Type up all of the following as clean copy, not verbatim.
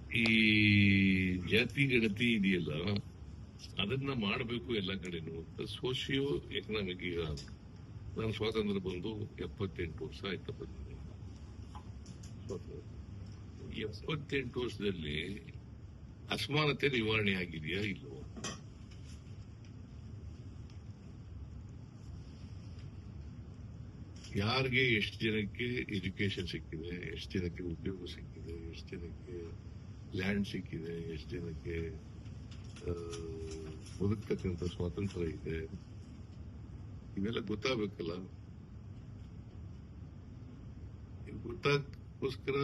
ಈ ಜಾತಿ ಗಣತಿ ಇದೆಯಲ್ಲ, ಅದನ್ನ ಮಾಡಬೇಕು ಎಲ್ಲ ಕಡೆನೂ. Socio economic. ಈಗ ನಾನು ಸ್ವಾತಂತ್ರ್ಯ ಬಂದು 78 ವರ್ಷ ಆಯ್ತು. 78 ವರ್ಷದಲ್ಲಿ ಅಸಮಾನತೆ ನಿವಾರಣೆ ಆಗಿದೆಯಾ ಇಲ್ಲವೋ? ಯಾರಿಗೆ ಎಷ್ಟು ಜನಕ್ಕೆ ಎಜುಕೇಶನ್ ಸಿಕ್ಕಿದೆ, ಎಷ್ಟು ಜನಕ್ಕೆ ಉದ್ಯೋಗ ಸಿಕ್ಕಿದೆ, ಎಷ್ಟು ಜನಕ್ಕೆ ಲ್ಯಾಂಡ್ ಸಿಕ್ಕಿದೆ, ಎಷ್ಟು ಜನಕ್ಕೆ ಬದುಕ್ತಕ್ಕಂಥ ಸ್ವಾತಂತ್ರ್ಯ ಇದೆ, ಇವೆಲ್ಲ ಗೊತ್ತಾಗಬೇಕಲ್ಲ. ಗೊತ್ತಾಗೋಸ್ಕರ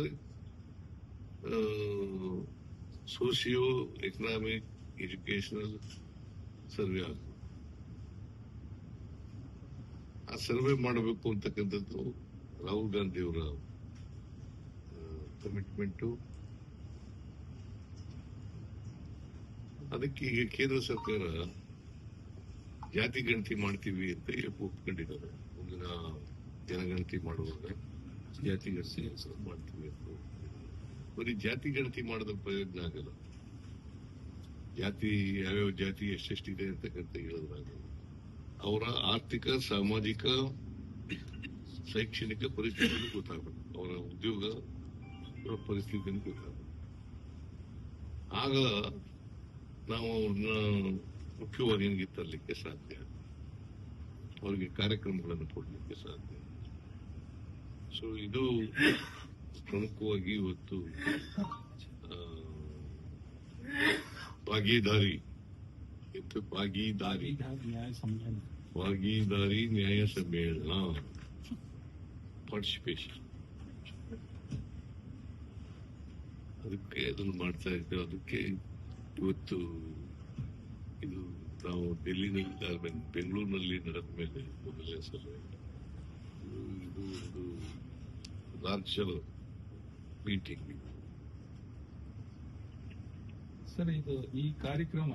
ಸೋಶಿಯೋ ಎಕನಾಮಿಕ್ ಎಜುಕೇಶನಲ್ ಸರ್ವೆ ಆಗ. ಆ ಸರ್ವೆ ಮಾಡಬೇಕು ಅಂತಕ್ಕಂಥದ್ದು ರಾಹುಲ್ ಗಾಂಧಿ ಅವರ ಕಮಿಟ್ಮೆಂಟು. ಅದಕ್ಕೆ ಈಗ ಕೇಂದ್ರ ಸರ್ಕಾರ ಜಾತಿ ಗಣತಿ ಮಾಡ್ತೀವಿ ಅಂತ ಒಪ್ಕೊಂಡಿದ್ದಾರೆ. ಮುಂದಿನ ಜನಗಣತಿ ಮಾಡುವಾಗ ಜಾತಿ ಗಣತಿ ಮಾಡ್ತೀವಿ ಅಂತ. ಬರೀ ಜಾತಿ ಗಣತಿ ಮಾಡಿದ್ರೆ ಪ್ರಯೋಜನ ಆಗಲ್ಲ. ಜಾತಿ ಯಾವ್ಯಾವ ಜಾತಿ ಎಷ್ಟೆಷ್ಟಿದೆ ಅಂತಕ್ಕಂಥ ಹೇಳೋದ್ರಾಗಲ್ಲ. ಅವರ ಆರ್ಥಿಕ, ಸಾಮಾಜಿಕ, ಶೈಕ್ಷಣಿಕ ಪರಿಸ್ಥಿತಿನೂ ಗೊತ್ತಾಗಬೇಕು. ಅವರ ಉದ್ಯೋಗ ಪರಿಸ್ಥಿತಿನೂ ಗೊತ್ತಾಗಬೇಕು. ಆಗ ನಾವು ಅವ್ರನ್ನ ಮುಖ್ಯವಾಹಿನಿಗೆ ತರಲಿಕ್ಕೆ ಸಾಧ್ಯ, ಅವರಿಗೆ ಕಾರ್ಯಕ್ರಮಗಳನ್ನು ಕೊಡಲಿಕ್ಕೆ ಸಾಧ್ಯ. ಸೊ ಇದು ಪ್ರಮುಖವಾಗಿ ಇವತ್ತು ಭಾಗೀದಾರಿ ನ್ಯಾಯ ಸಮ್ಮೇಳನ ಪಾರ್ಟಿಸಿಪೇಷನ್, ಅದಕ್ಕೆ ಅದನ್ನು ಮಾಡ್ತಾ ಇದ್ದೇವೆ. ಅದಕ್ಕೆ ಇವತ್ತು ಇದು ನಾವು ಡೆಲ್ಲಿನಲ್ಲಿ, ಬೆಂಗಳೂರಿನಲ್ಲಿ ನಡೆದ ಮೇಲೆ ಮೊದಲನೇ ಸಲ ಇದು ಒಂದು ವರ್ಚುವಲ್ ಮೀಟಿಂಗ್. ಸರ್, ಇದು ಈ ಕಾರ್ಯಕ್ರಮ